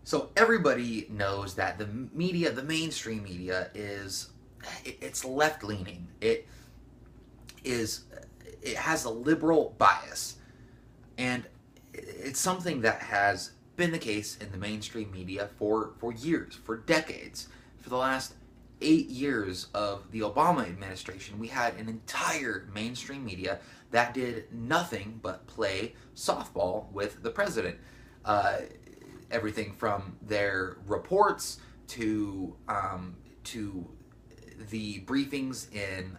So everybody knows that the media, the mainstream media, it's left leaning. Is it has a liberal bias, and it's something that has been the case in the mainstream media for years, for decades. For the last 8 years of the Obama administration, we had an entire mainstream media that did nothing but play softball with the president. Uh, Everything from their reports to the briefings in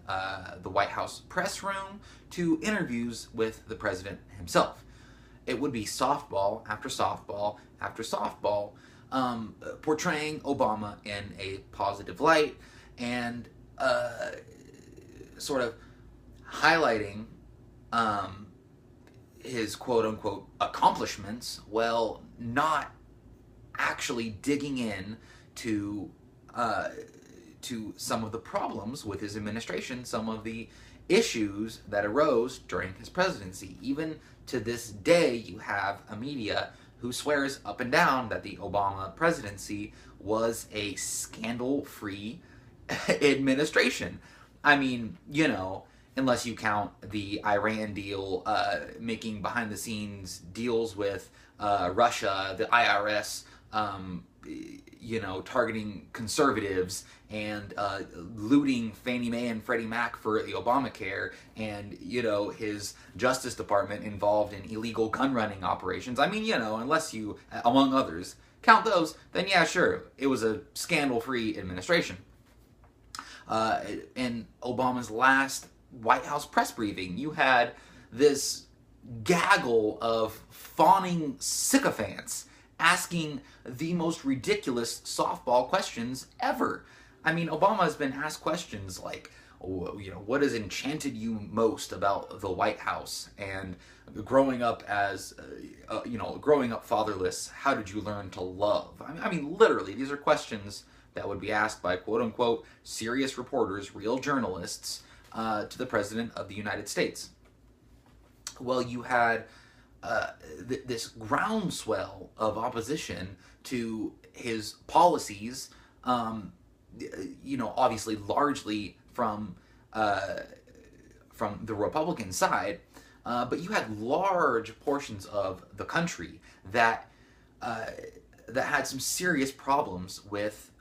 the White House press room to interviews with the president himself. It would be softball after softball after softball, portraying Obama in a positive light and sort of highlighting um, his quote unquote accomplishments, while not actually digging in to uh, to some of the problems with his administration, some of the issues that arose during his presidency. Even to this day, you have a media who swears up and down that the Obama presidency was a scandal-free administration. I mean, unless you count the Iran deal, making behind the scenes deals with Russia, the IRS, targeting conservatives and looting Fannie Mae and Freddie Mac for the Obamacare, and his Justice Department involved in illegal gun running operations. I mean, unless you, among others, count those, then yeah, sure, it was a scandal-free administration. In Obama's last White House press briefing, you had this gaggle of fawning sycophants asking the most ridiculous softball questions ever. I mean, Obama has been asked questions like, what has enchanted you most about the White House? And growing up growing up fatherless, how did you learn to love? I mean, literally, these are questions that would be asked by quote unquote serious reporters, real journalists, to the President of the United States. Well, you had this groundswell of opposition to his policies, obviously largely from the Republican side, but you had large portions of the country that that had some serious problems with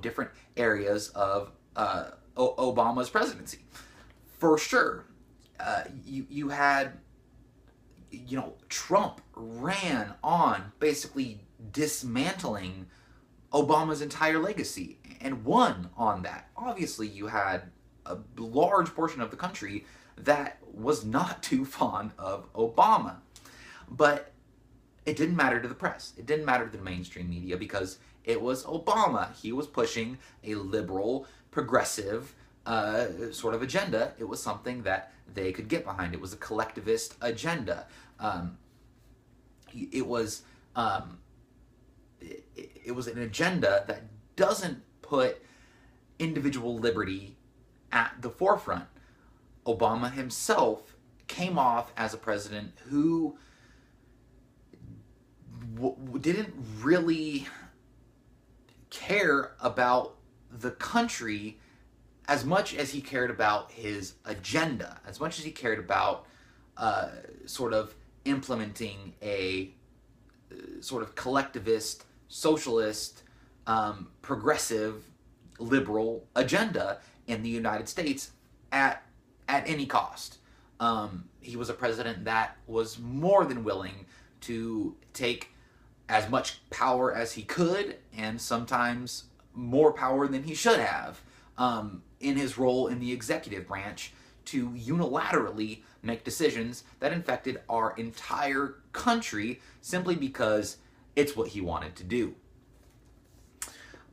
different areas of Obama's presidency. For sure, you had Trump ran on basically dismantling Obama's entire legacy and won on that. Obviously, you had a large portion of the country that was not too fond of Obama. But it didn't matter to the press. It didn't matter to the mainstream media because it was Obama. He was pushing a liberal, progressive sort of agenda. It was something that they could get behind. It was a collectivist agenda. It was it was an agenda that doesn't put individual liberty at the forefront. Obama himself came off as a president who didn't really care about the country as much as he cared about his agenda, as much as he cared about sort of implementing a sort of collectivist, socialist, progressive, liberal agenda in the United States at any cost. He was a president that was more than willing to take as much power as he could, and sometimes more power than he should have, in his role in the executive branch, to unilaterally make decisions that infected our entire country simply because it's what he wanted to do.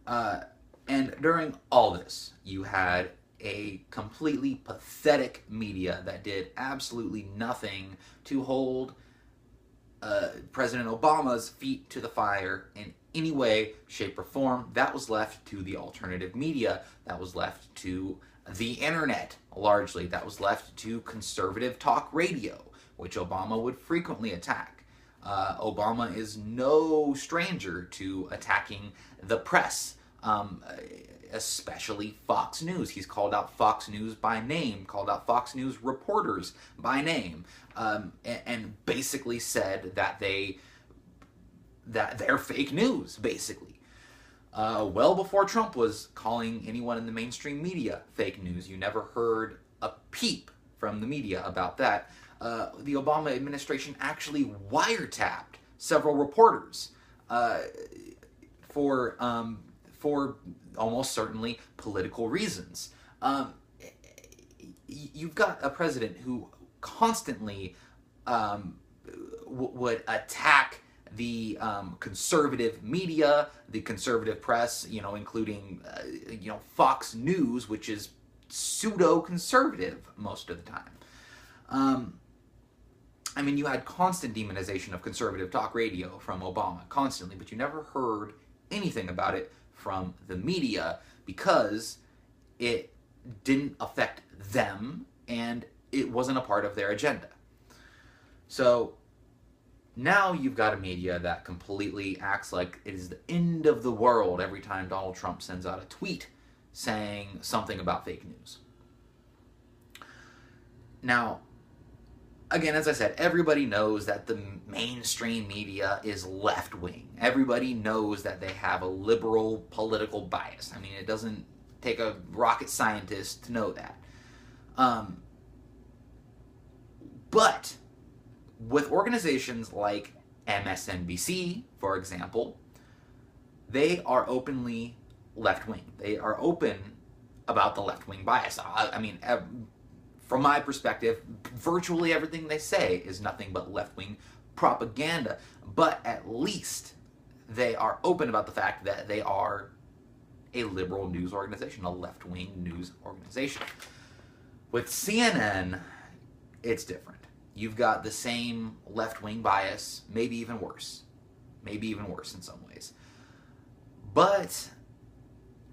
And during all this, you had a completely pathetic media that did absolutely nothing to hold President Obama's feet to the fire in any way, shape, or form. That was left to the alternative media. That was left to the internet, largely. That was left to conservative talk radio, which Obama would frequently attack. Obama is no stranger to attacking the press, especially Fox News. He's called out Fox News by name, called out Fox News reporters by name, and basically said that they're fake news, basically. Well before Trump was calling anyone in the mainstream media fake news. You never heard a peep from the media about that. The Obama administration actually wiretapped several reporters for almost certainly political reasons. You've got a president who constantly would attack the conservative media, the conservative press, including Fox News, which is pseudo-conservative most of the time. You had constant demonization of conservative talk radio from Obama, constantly, but you never heard anything about it from the media because it didn't affect them and it wasn't a part of their agenda. So now you've got a media that completely acts like it is the end of the world every time Donald Trump sends out a tweet saying something about fake news. Now, again, as I said, everybody knows that the mainstream media is left-wing. Everybody knows that they have a liberal political bias. It doesn't take a rocket scientist to know that. But with organizations like MSNBC, for example, they are openly left-wing. They are open about the left-wing bias. From my perspective, virtually everything they say is nothing but left-wing propaganda. But at least they are open about the fact that they are a liberal news organization, a left-wing news organization. With CNN, it's different. You've got the same left-wing bias, maybe even worse. Maybe even worse in some ways. But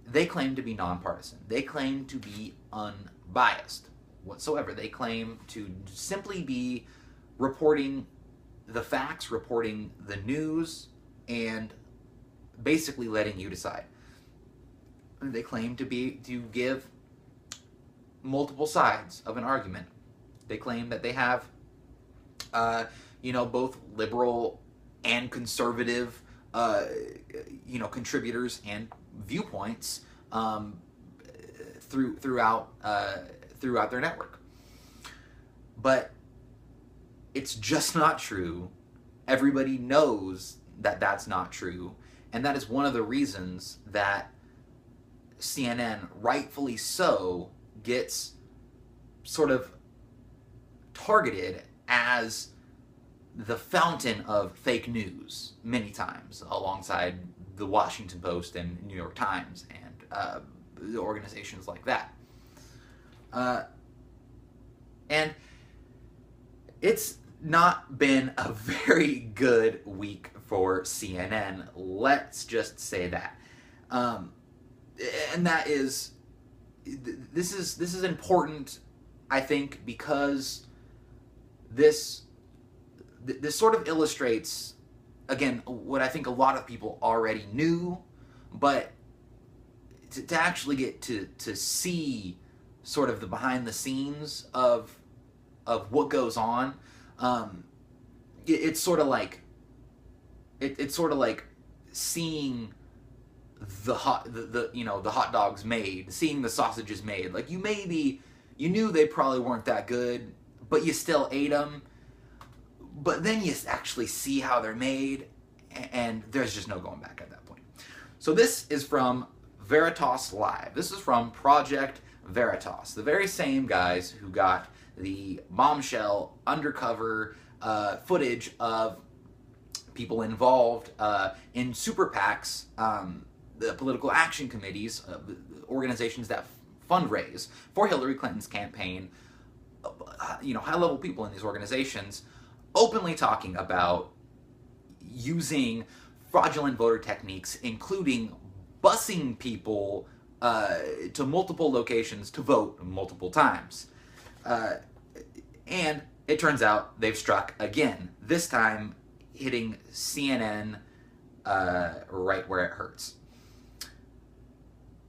they claim to be nonpartisan. They claim to be unbiased whatsoever. They claim to simply be reporting the facts, reporting the news, and basically letting you decide. They claim to give multiple sides of an argument. They claim that they have both liberal and conservative contributors and viewpoints throughout their network. But it's just not true. Everybody knows that that's not true, and that is one of the reasons that CNN, rightfully so, gets sort of targeted as the fountain of fake news many times, alongside the Washington Post and New York Times and the organizations like that. And it's not been a very good week for CNN. Let's just say that. And that is, this is important, I think, because this sort of illustrates, again, what I think a lot of people already knew, but to actually get to see sort of the behind the scenes of what goes on, it's sort of like seeing the hot dogs made, seeing the sausages made. Like, you knew they probably weren't that good, but you still ate them. But then you actually see how they're made, and there's just no going back at that point. So this is from Veritas Live. This is from Project Veritas, the very same guys who got the bombshell undercover footage of people involved in super PACs, the political action committees, organizations that fundraise for Hillary Clinton's campaign. High-level people in these organizations openly talking about using fraudulent voter techniques, including busing people to multiple locations to vote multiple times. And it turns out they've struck again. This time, hitting CNN right where it hurts.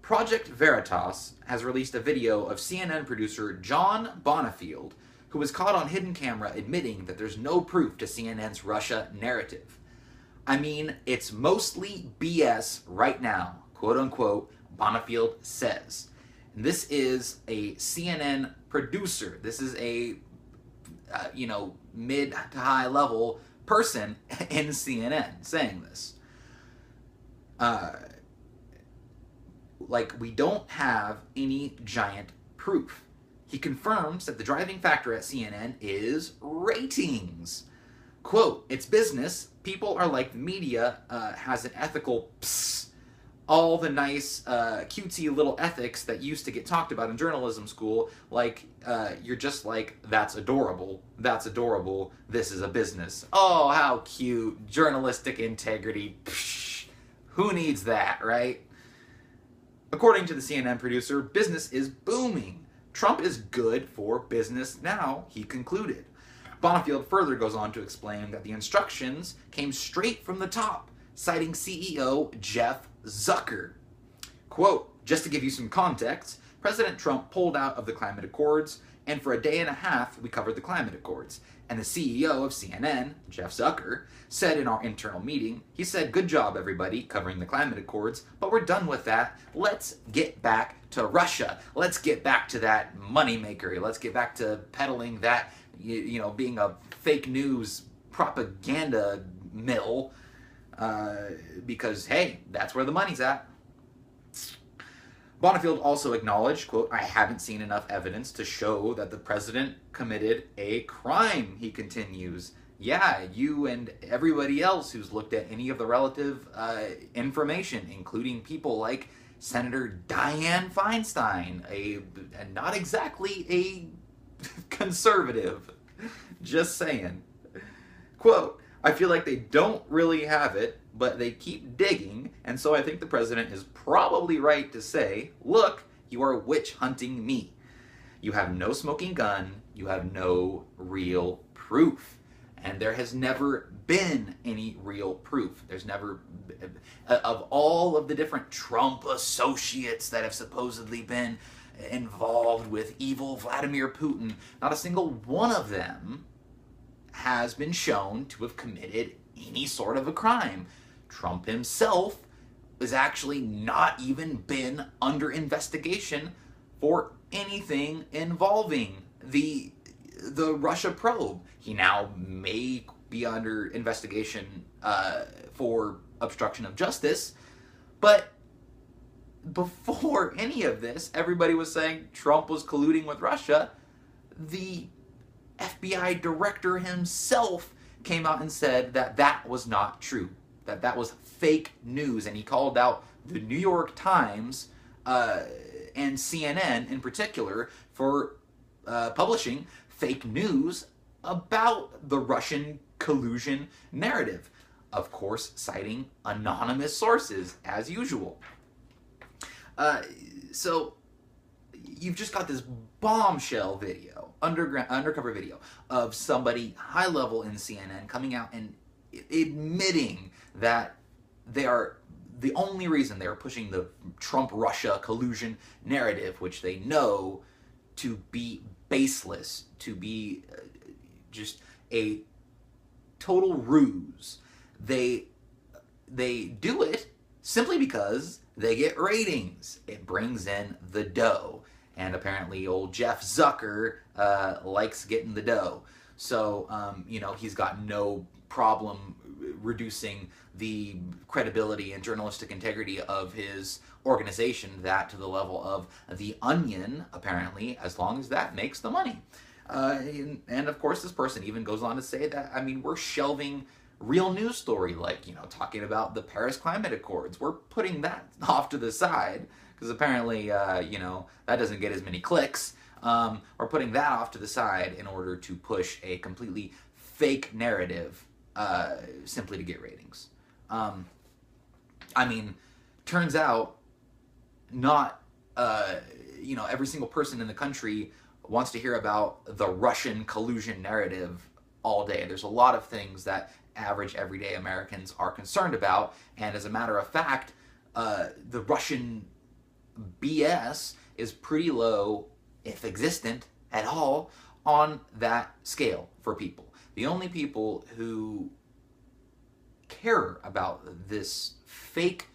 Project Veritas has released a video of CNN producer John Bonifield, who was caught on hidden camera admitting that there's no proof to CNN's Russia narrative. I mean, it's mostly BS right now, quote unquote, Bonifield says. And this is a CNN producer. This is a, mid to high level person in CNN saying this. We don't have any giant proof. He confirms that the driving factor at CNN is ratings. Quote, it's business. People are like the media has an ethical all the nice cutesy little ethics that used to get talked about in journalism school, like you're just like, that's adorable, this is a business. Oh, how cute, journalistic integrity, psh, who needs that, right? According to the CNN producer, business is booming. Trump is good for business now, he concluded. Bonifield further goes on to explain that the instructions came straight from the top, citing CEO Jeff Zucker. Quote, just to give you some context, President Trump pulled out of the climate accords, and for a day and a half we covered the climate accords. And the CEO of CNN, Jeff Zucker, said in our internal meeting, he said, good job everybody covering the climate accords, but we're done with that. Let's get back to Russia. Let's get back to that moneymaker. Let's get back to peddling that, being a fake news propaganda mill, because, hey, that's where the money's at. Bonifield also acknowledged, quote, I haven't seen enough evidence to show that the president committed a crime, he continues. Yeah, you and everybody else who's looked at any of the relative information, including people like Senator Dianne Feinstein, not exactly a conservative, just saying. Quote, I feel like they don't really have it, but they keep digging, and so I think the president is probably right to say, look, you are witch hunting me. You have no smoking gun, you have no real proof. And there has never been any real proof. There's never, of all of the different Trump associates that have supposedly been involved with evil Vladimir Putin, not a single one of them has been shown to have committed any sort of a crime. Trump himself has actually not even been under investigation for anything involving the Russia probe. He now may be under investigation for obstruction of justice, but before any of this, everybody was saying Trump was colluding with Russia. The FBI director himself came out and said that that was not true, that that was fake news, and he called out the New York Times and CNN in particular for publishing fake news about the Russian collusion narrative, of course citing anonymous sources as usual. So you've just got this bombshell video, undercover video of somebody high level in CNN coming out and admitting that they are the only reason they are pushing the Trump-Russia collusion narrative, which they know to be baseless, to be just a total ruse. They do it simply because they get ratings. It brings in the dough. And apparently old Jeff Zucker likes getting the dough. So, he's got no problem reducing the credibility and journalistic integrity of his organization that to the level of The Onion, apparently, as long as that makes the money. And of course, this person even goes on to say that, we're shelving real news story, like, talking about the Paris Climate Accords. We're putting that off to the side, because apparently, that doesn't get as many clicks. We're putting that off to the side in order to push a completely fake narrative, simply to get ratings. Turns out, not, every single person in the country wants to hear about the Russian collusion narrative all day. There's a lot of things that average everyday Americans are concerned about. And as a matter of fact, the Russian BS is pretty low, if existent at all, on that scale for people. The only people who care about this fake,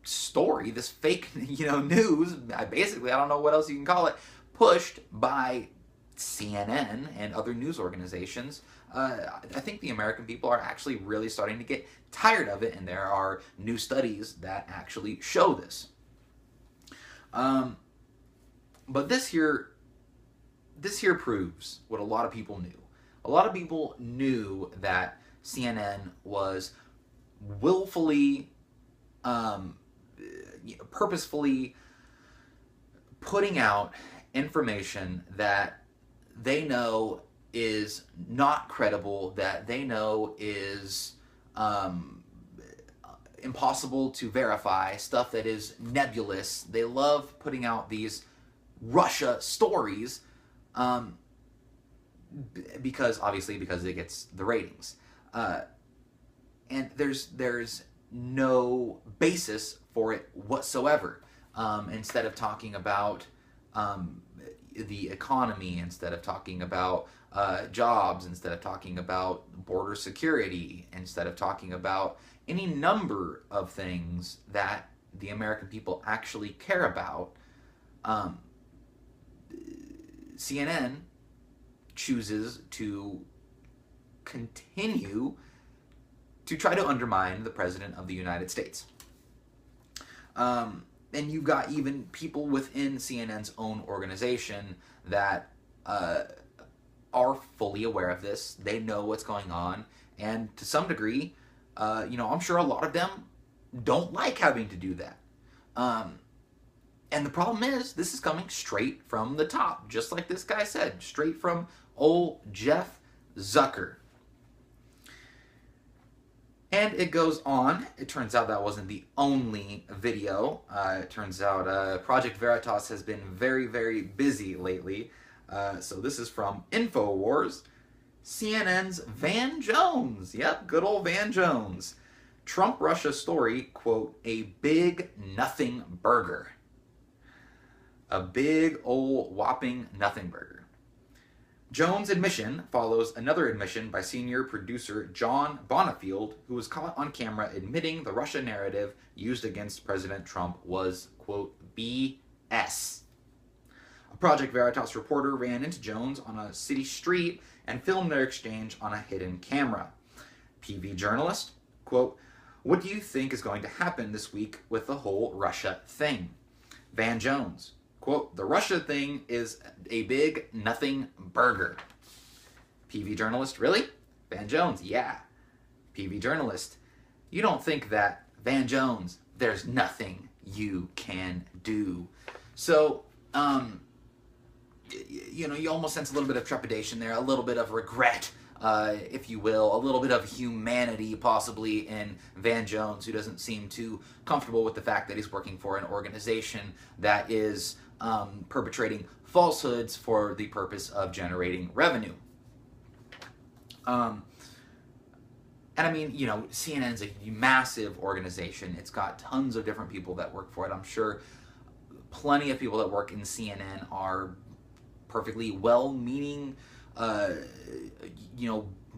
story, this fake, news, basically, I don't know what else you can call it, pushed by CNN and other news organizations. I think the American people are actually really starting to get tired of it, and there are new studies that actually show this. But this here proves what a lot of people knew. A lot of people knew that CNN was willfully, purposefully putting out information that they know is not credible, that they know is impossible to verify, stuff that is nebulous. They love putting out these Russia stories because it gets the ratings. And there's no basis for it whatsoever. Instead of talking about the economy, instead of talking about jobs, instead of talking about border security, instead of talking about any number of things that the American people actually care about, CNN chooses to continue to try to undermine the President of the United States. And you've got even people within CNN's own organization that are fully aware of this. They know what's going on, and to some degree, I'm sure a lot of them don't like having to do that. And the problem is, this is coming straight from the top, just like this guy said, straight from old Jeff Zucker. And it goes on. It turns out that wasn't the only video. It turns out Project Veritas has been very, very busy lately. So this is from InfoWars. CNN's Van Jones. Yep, good old Van Jones. Trump-Russia story, quote, a big nothing burger. A big old whopping nothing burger. Jones' admission follows another admission by senior producer John Bonifield, who was caught on camera admitting the Russia narrative used against President Trump was, quote, BS. A Project Veritas reporter ran into Jones on a city street and filmed their exchange on a hidden camera. PV journalist, quote, what do you think is going to happen this week with the whole Russia thing? Van Jones, quote, the Russia thing is a big nothing burger. PV journalist, really? Van Jones, yeah. PV journalist, you don't think that, Van Jones, there's nothing you can do. So, you almost sense a little bit of trepidation there, a little bit of regret, if you will, a little bit of humanity possibly in Van Jones, who doesn't seem too comfortable with the fact that he's working for an organization that is perpetrating falsehoods for the purpose of generating revenue. And I mean, CNN's a massive organization. It's got tons of different people that work for it. I'm sure plenty of people that work in CNN are perfectly well-meaning,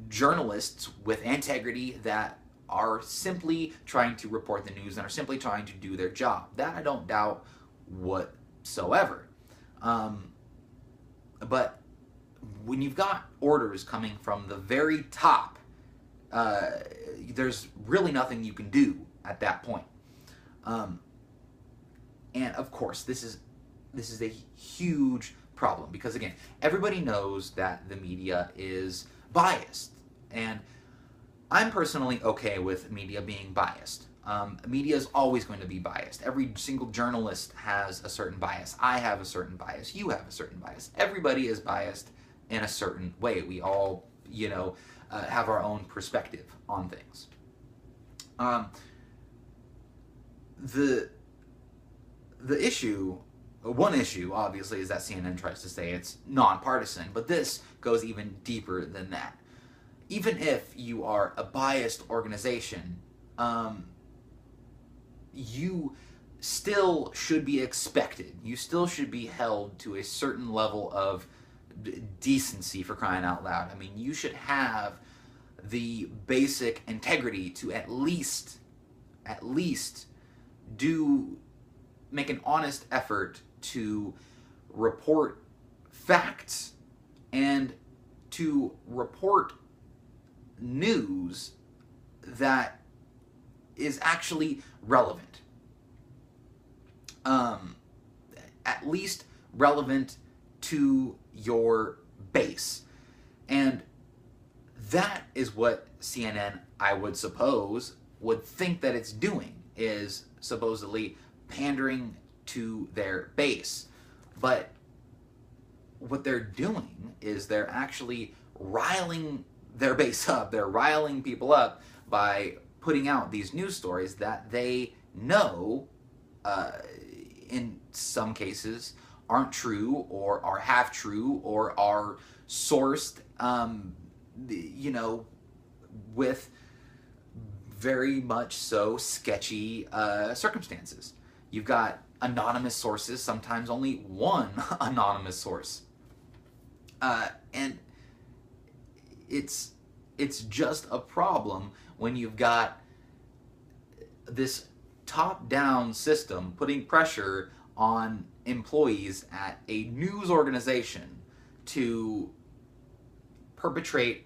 journalists with integrity that are simply trying to report the news and are simply trying to do their job. That I don't doubt whatsoever. But when you've got orders coming from the very top, there's really nothing you can do at that point. And of course, this is a huge problem because, again, everybody knows that the media is biased, and I'm personally okay with media being biased. Media is always going to be biased. Every single journalist has a certain bias. I have a certain bias. You have a certain bias. Everybody is biased in a certain way. We all, have our own perspective on things. The issue, one issue, obviously, is that CNN tries to say it's nonpartisan, but this goes even deeper than that. even if you are a biased organization, you still should be expected. You still should be held to a certain level of decency, for crying out loud. I mean, you should have the basic integrity to at least make an honest effort to report facts and to report news that is actually relevant. At least relevant to your base. And that is what CNN, I would suppose, would think that it's doing, is supposedly pandering to their base. But what they're doing is they're actually riling their base up. They're riling people up by putting out these news stories that they know, in some cases, aren't true, or are half true, or are sourced, with very much so sketchy circumstances. You've got anonymous sources, sometimes only one anonymous source. And it's just a problem when you've got this top-down system putting pressure on employees at a news organization to perpetrate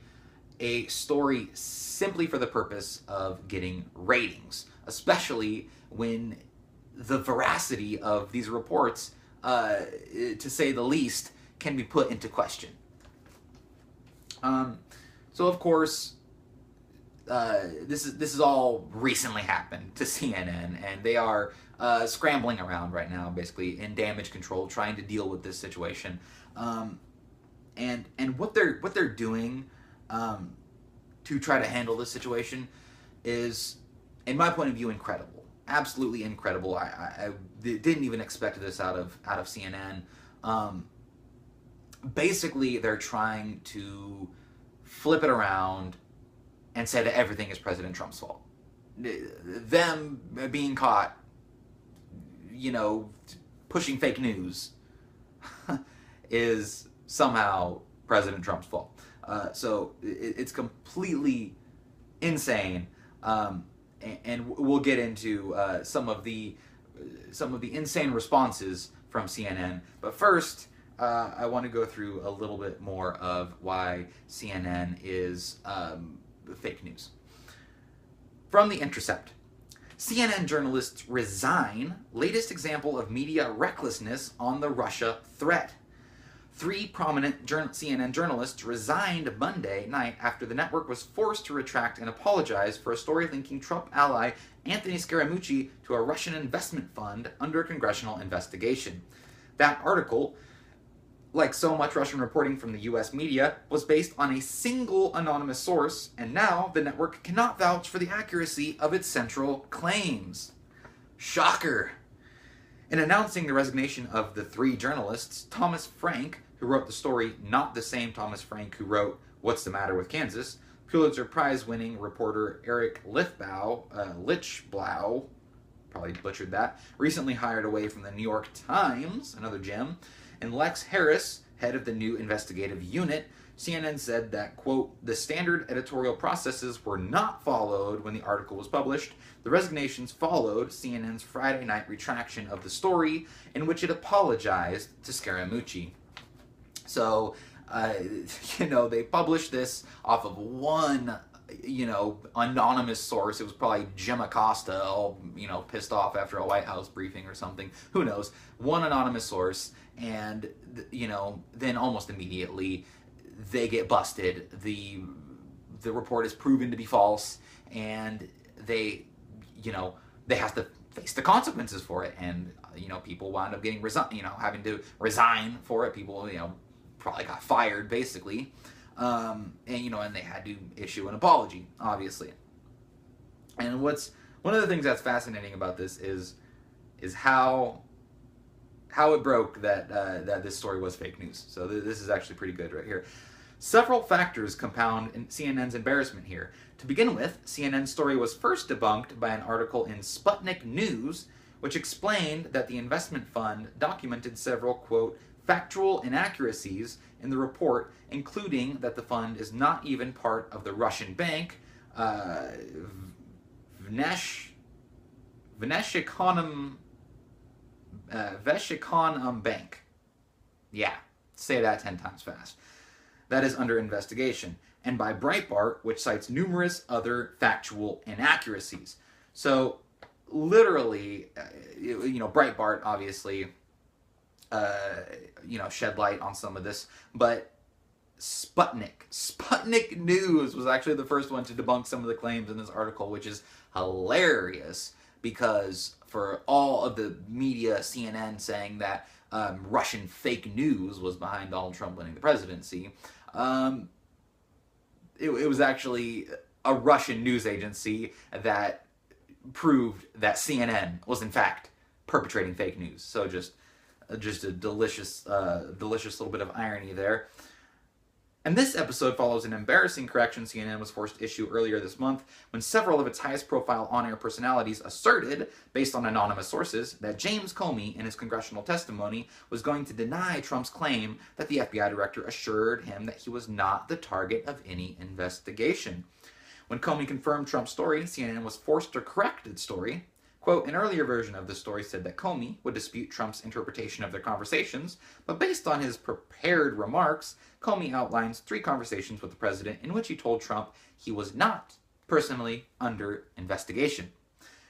a story simply for the purpose of getting ratings, especially when the veracity of these reports, to say the least, can be put into question. So of course, this is all recently happened to CNN, and they are scrambling around right now, basically in damage control, trying to deal with this situation. And what they're doing to try to handle this situation is, in my point of view, incredible. Absolutely incredible. I didn't even expect this out of CNN. Basically, they're trying to flip it around and say that everything is President Trump's fault. Them being caught, pushing fake news is somehow President Trump's fault. So it's completely insane, and we'll get into some of the insane responses from CNN. But first, I want to go through a little bit more of why CNN is fake news. From The Intercept. CNN journalists resign, latest example of media recklessness on the Russia threat. 3 prominent CNN journalists resigned Monday night after the network was forced to retract and apologize for a story linking Trump ally Anthony Scaramucci to a Russian investment fund under congressional investigation. That article, like so much Russian reporting from the US media, was based on a single anonymous source, and now the network cannot vouch for the accuracy of its central claims. Shocker! In announcing the resignation of the 3 journalists, Thomas Frank, who wrote the story, not the same Thomas Frank who wrote What's the Matter with Kansas, Pulitzer Prize-winning reporter Eric Lichtblau, probably butchered that, recently hired away from the New York Times, another gem, and Lex Harris, head of the new investigative unit, CNN said that, quote, the standard editorial processes were not followed when the article was published. The resignations followed CNN's Friday night retraction of the story, in which it apologized to Scaramucci. So, they published this off of one, anonymous source. It was probably Jim Acosta, all, pissed off after a White House briefing or something. Who knows? One anonymous source, and, then almost immediately they get busted. The report is proven to be false, and they have to face the consequences for it. And, people wound up getting having to resign for it. People, probably got fired, basically. And they had to issue an apology, obviously. And one of the things that's fascinating about this is how it broke that this story was fake news. So this is actually pretty good right here. Several factors compound CNN's embarrassment here. To begin with, CNN's story was first debunked by an article in Sputnik News, which explained that the investment fund documented several, quote, factual inaccuracies in the report, including that the fund is not even part of the Russian bank, Veshikonom Bank. Yeah, say that 10 times fast. That is under investigation. And by Breitbart, which cites numerous other factual inaccuracies. So, literally, Breitbart obviously, shed light on some of this, but Sputnik News was actually the first one to debunk some of the claims in this article, which is hilarious because for all of the media, CNN saying that Russian fake news was behind Donald Trump winning the presidency, it was actually a Russian news agency that proved that CNN was in fact perpetrating fake news. So just a delicious little bit of irony there. And this episode follows an embarrassing correction CNN was forced to issue earlier this month when several of its highest profile on-air personalities asserted, based on anonymous sources, that James Comey, in his congressional testimony, was going to deny Trump's claim that the FBI director assured him that he was not the target of any investigation. When Comey confirmed Trump's story, CNN was forced to correct its story. Quote, an earlier version of the story said that Comey would dispute Trump's interpretation of their conversations, but based on his prepared remarks, Comey outlines 3 conversations with the president in which he told Trump he was not personally under investigation,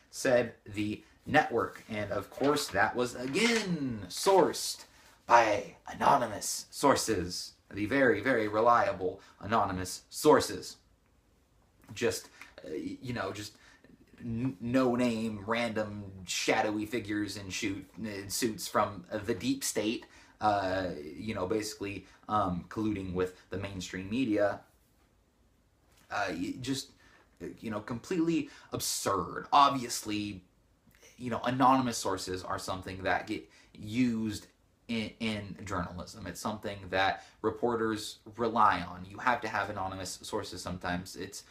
said the network. And of course, that was again sourced by anonymous sources, the very, very reliable anonymous sources. Just no-name, random, shadowy figures in suits from the deep state, basically colluding with the mainstream media. Completely absurd. Obviously, anonymous sources are something that get used in journalism. It's something that reporters rely on. You have to have anonymous sources sometimes. It's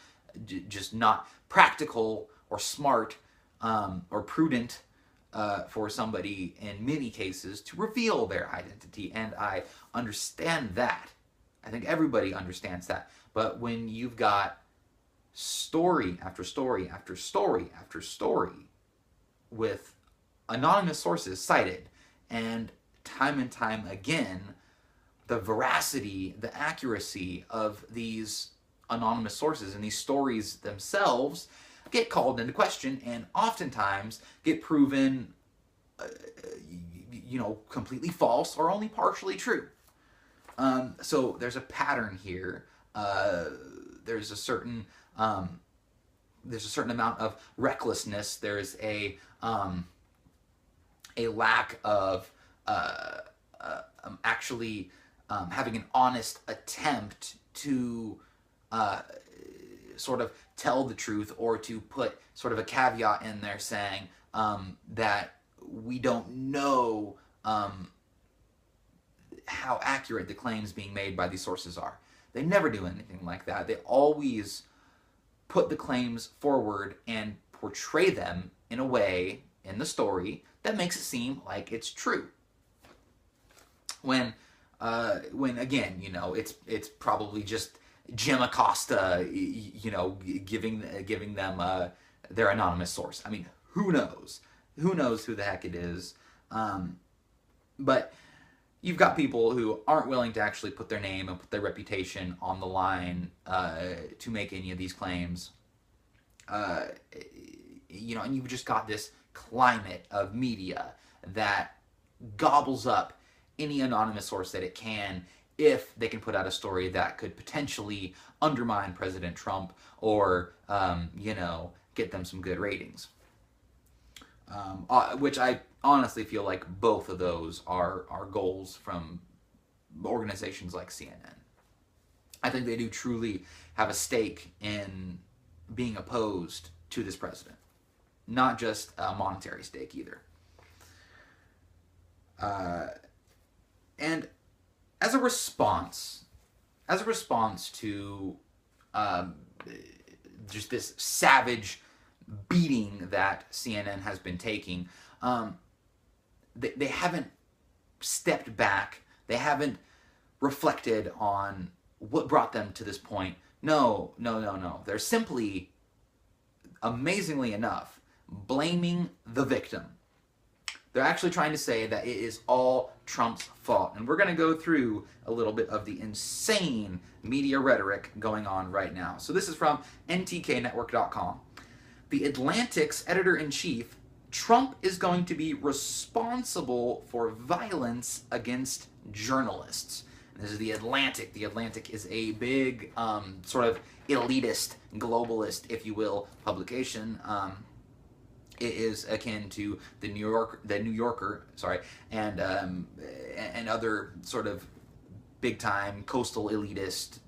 just not practical or smart or prudent for somebody in many cases to reveal their identity, and I understand that. I think everybody understands that. But when you've got story after story after story after story with anonymous sources cited, and time again, the veracity, the accuracy of these anonymous sources and these stories themselves get called into question and oftentimes get proven, completely false or only partially true. So there's a pattern here. There's a certain amount of recklessness. There's a lack of actually having an honest attempt to sort of tell the truth, or to put sort of a caveat in there saying that we don't know how accurate the claims being made by these sources are. They never do anything like that. They always put the claims forward and portray them in a way in the story that makes it seem like it's true. When again, it's probably just Jim Acosta, giving them their anonymous source. I mean, who knows? Who knows who the heck it is? But you've got people who aren't willing to actually put their name and put their reputation on the line to make any of these claims. And you've just got this climate of media that gobbles up any anonymous source that it can, if they can put out a story that could potentially undermine President Trump or, get them some good ratings. Which I honestly feel like both of those are goals from organizations like CNN. I think they do truly have a stake in being opposed to this president. Not just a monetary stake either. And as a response as a response to um, just this savage beating that CNN has been taking, they haven't stepped back. They haven't reflected on what brought them to this point. No, no, no, no. They're simply, amazingly enough, blaming the victim. They're actually trying to say that it is all Trump's fault. And we're going to go through a little bit of the insane media rhetoric going on right now. So this is from ntknetwork.com. The Atlantic's editor-in-chief, Trump is going to be responsible for violence against journalists. And this is The Atlantic. The Atlantic is a big sort of elitist, globalist, if you will, publication. It is akin to the New Yorker, and other sort of big time coastal elitist,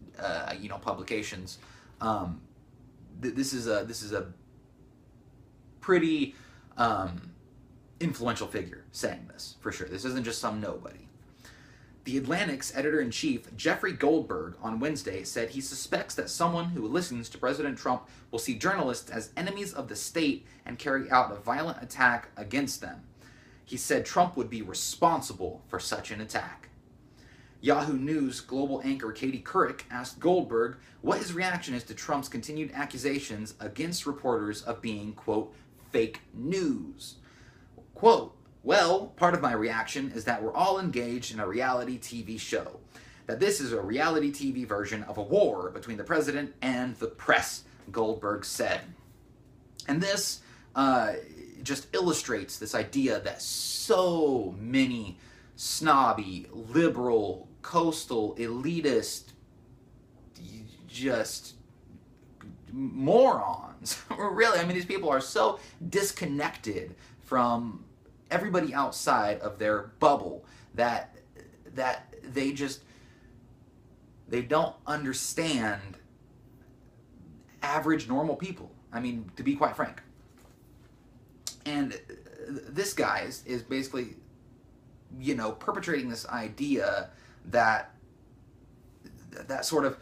publications. This is a pretty influential figure saying this, for sure. This isn't just some nobody. The Atlantic's editor-in-chief, Jeffrey Goldberg, on Wednesday said he suspects that someone who listens to President Trump will see journalists as enemies of the state and carry out a violent attack against them. He said Trump would be responsible for such an attack. Yahoo News global anchor Katie Couric asked Goldberg what his reaction is to Trump's continued accusations against reporters of being, quote, fake news. Quote, well, part of my reaction is that we're all engaged in a reality TV show. That this is a reality TV version of a war between the president and the press, Goldberg said. And this just illustrates this idea that so many snobby, liberal, coastal, elitist, just morons. Really, I mean, these people are so disconnected from everybody outside of their bubble that they don't understand average normal people. I mean, to be quite frank. And this guy is basically, perpetrating this idea that sort of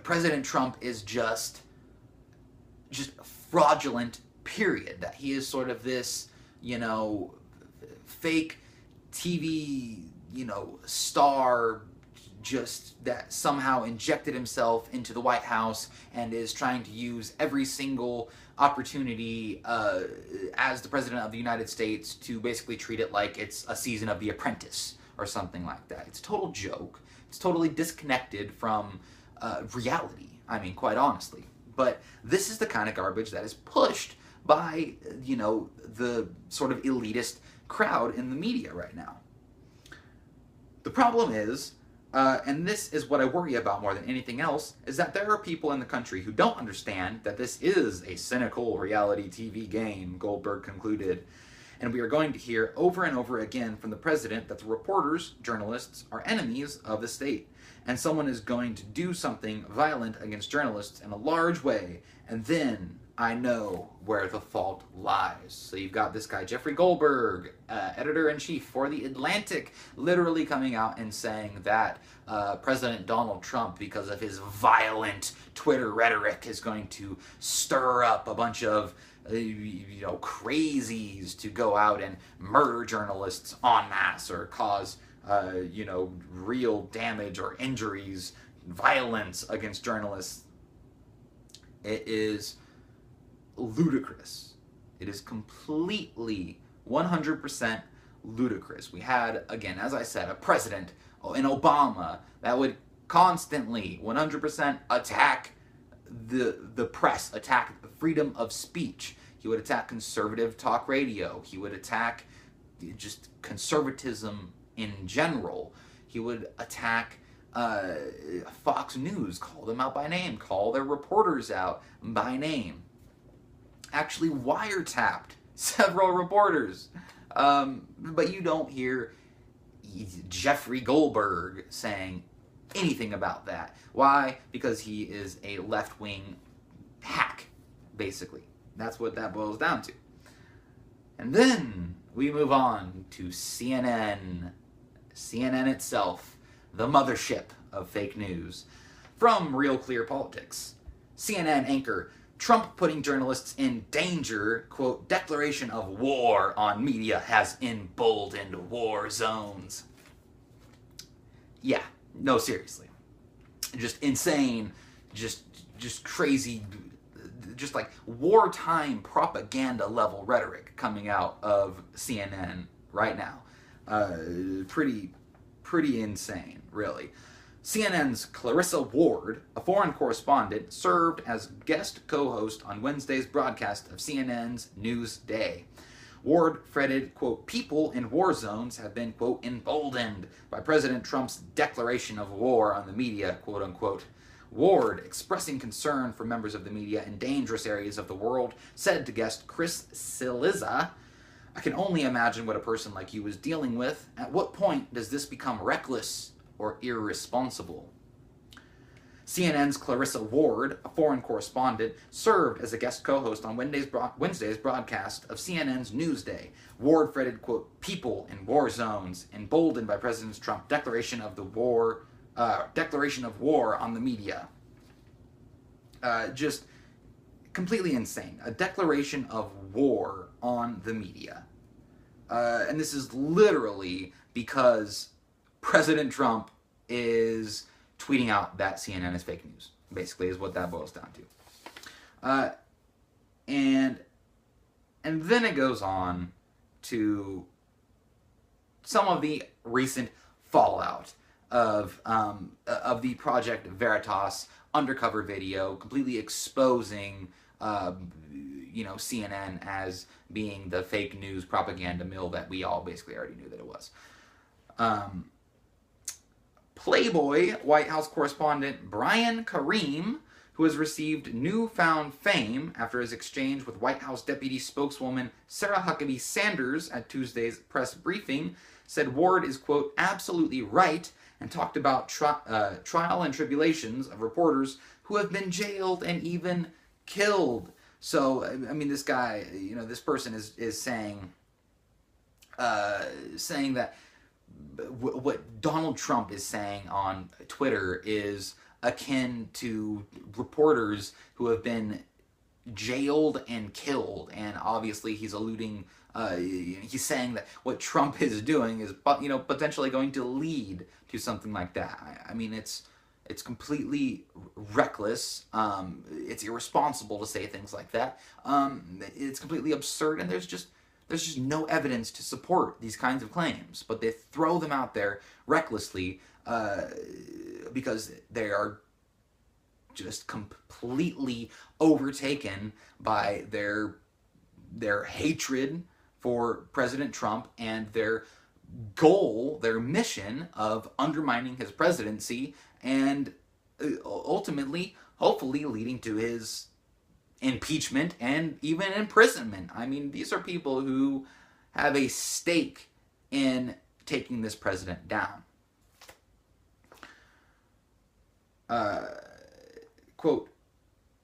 President Trump is just fraudulent, period. That he is sort of this, fake TV, star, just that somehow injected himself into the White House and is trying to use every single opportunity as the President of the United States to basically treat it like it's a season of The Apprentice or something like that. It's a total joke. It's totally disconnected from reality, I mean, quite honestly. But this is the kind of garbage that is pushed by, the sort of elitist crowd in the media right now. The problem is, and this is what I worry about more than anything else, is that there are people in the country who don't understand that this is a cynical reality TV game, Goldberg concluded. And we are going to hear over and over again from the president that the reporters, journalists, are enemies of the state. And someone is going to do something violent against journalists in a large way, and then I know where the fault lies. So you've got this guy, Jeffrey Goldberg, editor-in-chief for The Atlantic, literally coming out and saying that President Donald Trump, because of his violent Twitter rhetoric, is going to stir up a bunch of crazies to go out and murder journalists en masse or cause real damage or injuries, violence against journalists. It is ludicrous. It is completely 100% ludicrous. We had, again, as I said, a president in Obama that would constantly 100% attack the press, attack the freedom of speech. He would attack conservative talk radio. He would attack just conservatism in general. He would attack Fox News, call them out by name, call their reporters out by name. Actually wiretapped several reporters. But you don't hear Jeffrey Goldberg saying anything about that. Why? Because he is a left-wing hack, basically. That's what that boils down to. And then we move on to CNN. CNN itself. the mothership of fake news. From Real Clear Politics, CNN anchor, Trump putting journalists in danger, quote, declaration of war on media has emboldened war zones. Yeah, no, seriously. Just insane, just crazy, just like wartime propaganda level rhetoric coming out of CNN right now. Pretty insane, really. CNN's Clarissa Ward, a foreign correspondent, served as guest co-host on Wednesday's broadcast of CNN's Newsday. Ward fretted, quote, people in war zones have been, quote, emboldened by President Trump's declaration of war on the media, quote unquote. Ward, expressing concern for members of the media in dangerous areas of the world, said to guest Chris Cillizza, I can only imagine what a person like you is dealing with. At what point does this become reckless or irresponsible? CNN's Clarissa Ward, a foreign correspondent, served as a guest co-host on Wednesday's broadcast of CNN's Newsday. Ward fretted, quote, people in war zones, emboldened by President Trump's declaration of war on the media. Just completely insane. A declaration of war on the media. And this is literally because President Trump is tweeting out that CNN is fake news, basically, is what that boils down to. And then it goes on to some of the recent fallout of the Project Veritas undercover video, completely exposing CNN as being the fake news propaganda mill that we all basically already knew that it was. Playboy White House correspondent Brian Kareem, who has received newfound fame after his exchange with White House Deputy Spokeswoman Sarah Huckabee Sanders at Tuesday's press briefing, said Ward is, quote, absolutely right, and talked about trial and tribulations of reporters who have been jailed and even killed. So, I mean, this guy, this person is saying that what Donald Trump is saying on Twitter is akin to reporters who have been jailed and killed, and obviously he's alluding, he's saying that what Trump is doing is, potentially going to lead to something like that. I mean, it's completely reckless. It's irresponsible to say things like that. It's completely absurd, and there's just no evidence to support these kinds of claims, but they throw them out there recklessly because they are just completely overtaken by their hatred for President Trump and their goal, their mission of undermining his presidency and ultimately, hopefully, leading to his impeachment and even imprisonment. I mean, these are people who have a stake in taking this president down. Quote,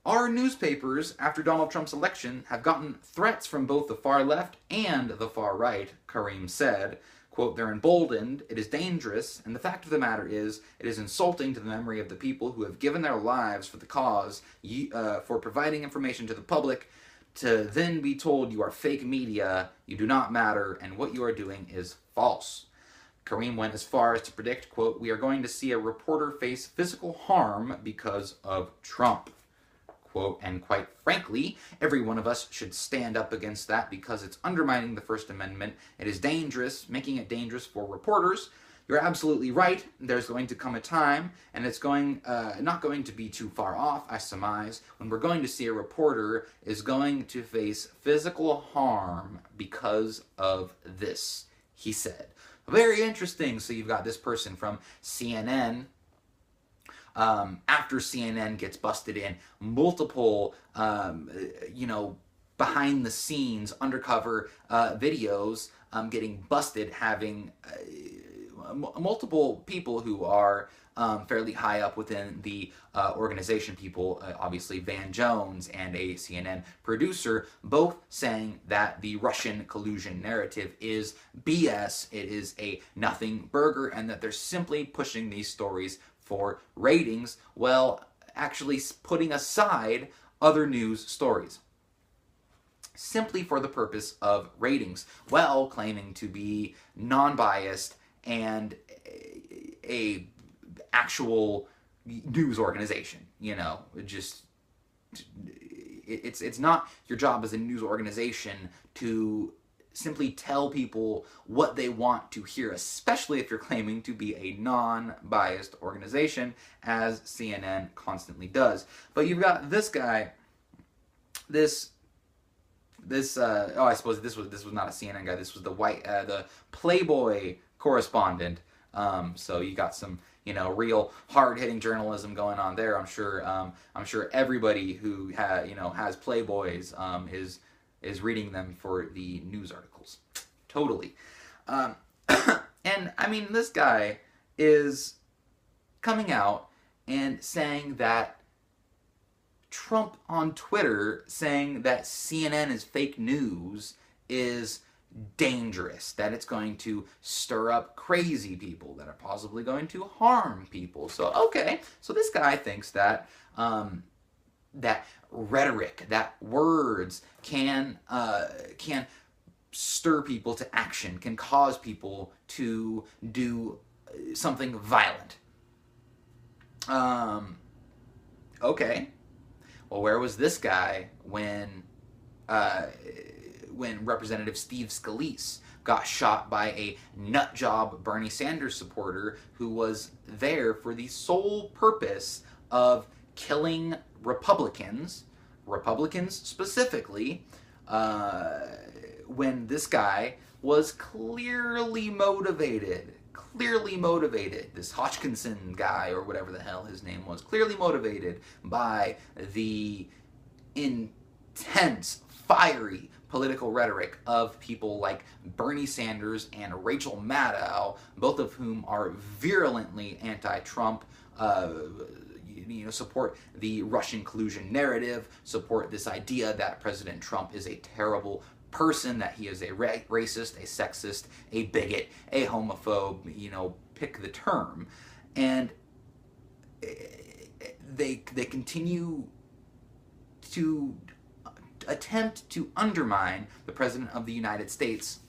our newspapers, after Donald Trump's election, have gotten threats from both the far left and the far right, Kareem said. Quote, they're emboldened, it is dangerous, and the fact of the matter is, it is insulting to the memory of the people who have given their lives for the cause, for providing information to the public, to then be told you are fake media, you do not matter, and what you are doing is false. Kareem went as far as to predict, quote, we are going to see a reporter face physical harm because of Trump. Quote, and quite frankly, every one of us should stand up against that because it's undermining the First Amendment. It is dangerous, making it dangerous for reporters. You're absolutely right. There's going to come a time, and it's not going to be too far off, I surmise, when we're going to see a reporter is going to face physical harm because of this, he said. Very interesting. So you've got this person from CNN, after CNN gets busted in multiple, behind the scenes, undercover videos, getting busted, having multiple people who are fairly high up within the organization, people, obviously Van Jones and a CNN producer, both saying that the Russian collusion narrative is BS, it is a nothing burger, and that they're simply pushing these stories for ratings, well, actually putting aside other news stories simply for the purpose of ratings, while claiming to be non-biased and a actual news organization. You know, just it's not your job as a news organization to simply tell people what they want to hear, especially if you're claiming to be a non-biased organization, as CNN constantly does. But you've got this guy, I suppose this was not a CNN guy. This was the Playboy correspondent. So you got some, real hard-hitting journalism going on there. I'm sure everybody who has Playboys is reading them for the news articles. Totally. And I mean, this guy is coming out and saying that Trump on Twitter saying that CNN is fake news is dangerous, that it's going to stir up crazy people, that are possibly going to harm people. So, okay, so this guy thinks that that rhetoric, that words can stir people to action, can cause people to do something violent. Okay. Well, where was this guy when Representative Steve Scalise got shot by a nutjob Bernie Sanders supporter who was there for the sole purpose of killing Republicans specifically, when this guy was clearly motivated, this Hodgkinson guy, or whatever the hell his name was, clearly motivated by the intense, fiery political rhetoric of people like Bernie Sanders and Rachel Maddow, both of whom are virulently anti-Trump, support the Russian collusion narrative, support this idea that President Trump is a terrible person, that he is a racist, a sexist, a bigot, a homophobe, pick the term. And they continue to attempt to undermine the President of the United States.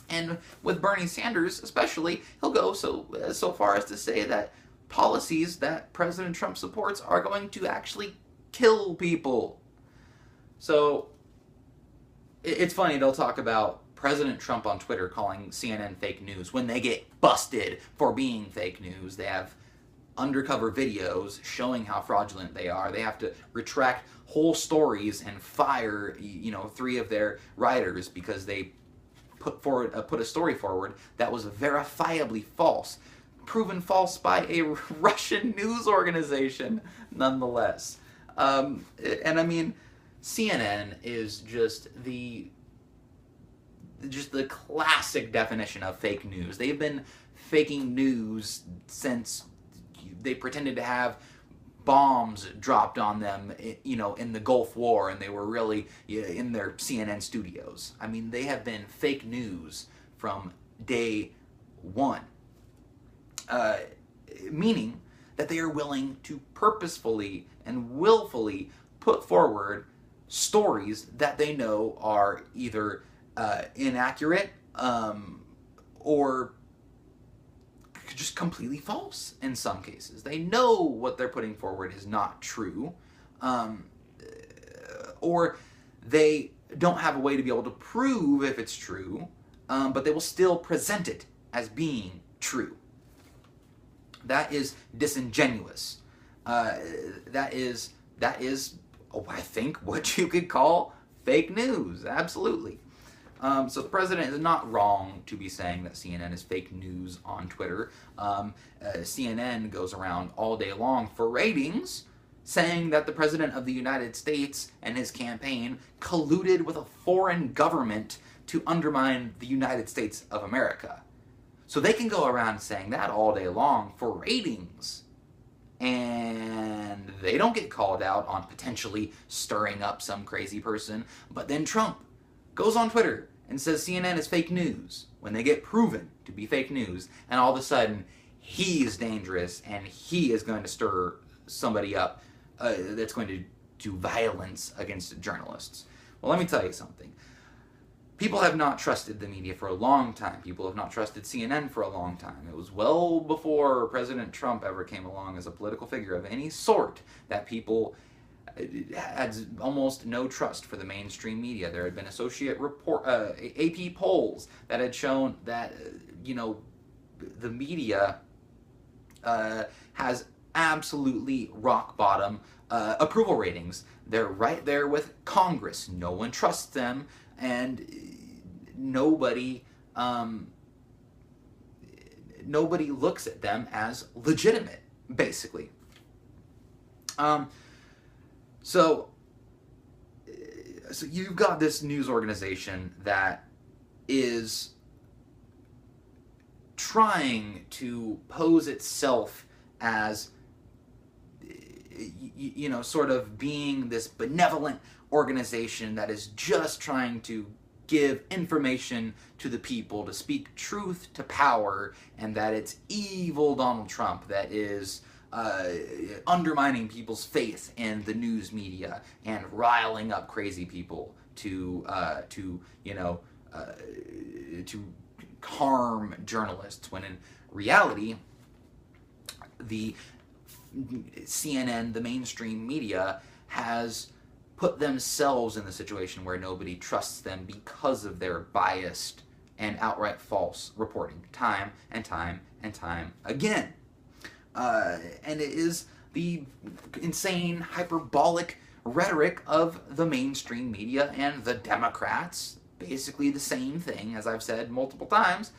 And with Bernie Sanders especially, he'll go so far as to say that policies that President Trump supports are going to actually kill people. So it's funny, they'll talk about President Trump on Twitter calling CNN fake news when they get busted for being fake news. They have undercover videos showing how fraudulent they are. They have to retract whole stories and fire, 3 of their writers because they put a story forward that was verifiably false, proven false by a Russian news organization, nonetheless. And I mean, CNN is just the classic definition of fake news. They've been faking news since they pretended to have bombs dropped on them, in the Gulf War, and they were really in their CNN studios. I mean, they have been fake news from day one. Meaning that they are willing to purposefully and willfully put forward stories that they know are either inaccurate or just completely false in some cases. They know what they're putting forward is not true, or they don't have a way to be able to prove if it's true, but they will still present it as being true. That is disingenuous. That is, I think, what you could call fake news. Absolutely. So the president is not wrong to be saying that CNN is fake news on Twitter. CNN goes around all day long for ratings, saying that the president of the United States and his campaign colluded with a foreign government to undermine the United States of America. So they can go around saying that all day long for ratings. And they don't get called out on potentially stirring up some crazy person. But then Trump goes on Twitter and says CNN is fake news when they get proven to be fake news. And all of a sudden, he's dangerous and he is going to stir somebody up that's going to do violence against journalists. Well, let me tell you something. People have not trusted the media for a long time. People have not trusted CNN for a long time. It was well before President Trump ever came along as a political figure of any sort that people had almost no trust for the mainstream media. There had been AP polls that had shown that, the media has absolutely rock bottom approval ratings. They're right there with Congress. No one trusts them, and nobody looks at them as legitimate, basically. So you've got this news organization that is trying to pose itself as, sort of being this benevolent organization that is just trying to give information to the people, to speak truth to power, and that it's evil Donald Trump that is undermining people's faith in the news media and riling up crazy people to harm journalists, when in reality, the CNN, the mainstream media, has put themselves in the situation where nobody trusts them because of their biased and outright false reporting, time and time and time again. And it is the insane, hyperbolic rhetoric of the mainstream media and the Democrats, basically the same thing, as I've said multiple times,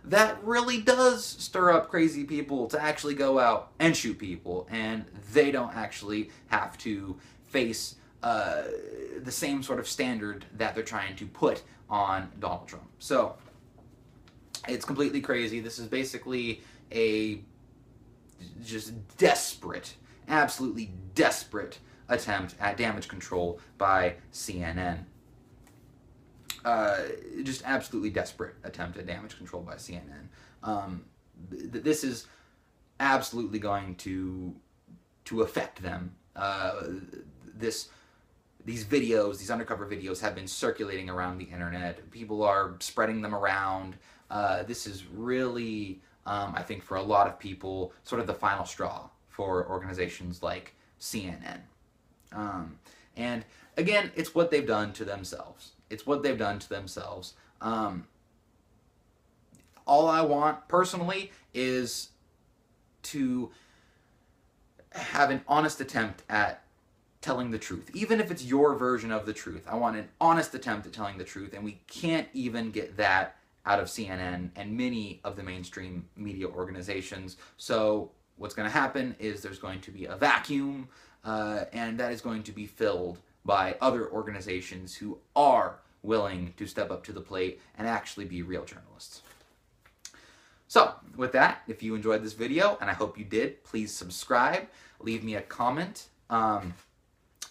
that really does stir up crazy people to actually go out and shoot people, and they don't actually have to face the same sort of standard that they're trying to put on Donald Trump. So, it's completely crazy. This is basically a just desperate, absolutely desperate attempt at damage control by CNN. Just absolutely desperate attempt at damage control by CNN. This is absolutely going to affect them. These videos, these undercover videos, have been circulating around the internet. People are spreading them around. This is really, I think, for a lot of people, sort of the final straw for organizations like CNN. And again, it's what they've done to themselves. It's what they've done to themselves. All I want, personally, is to have an honest attempt at telling the truth. Even if it's your version of the truth. I want an honest attempt at telling the truth, and we can't even get that out of CNN and many of the mainstream media organizations. So what's going to happen is there's going to be a vacuum, and that is going to be filled by other organizations who are willing to step up to the plate and actually be real journalists. So, with that, if you enjoyed this video, and I hope you did, please subscribe, leave me a comment.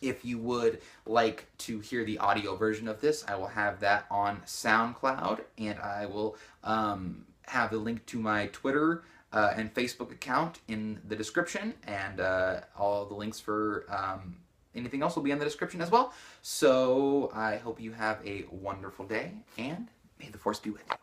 If you would like to hear the audio version of this, I will have that on SoundCloud, and I will have the link to my Twitter and Facebook account in the description, and all the links for anything else will be in the description as well. So I hope you have a wonderful day, and may the force be with you.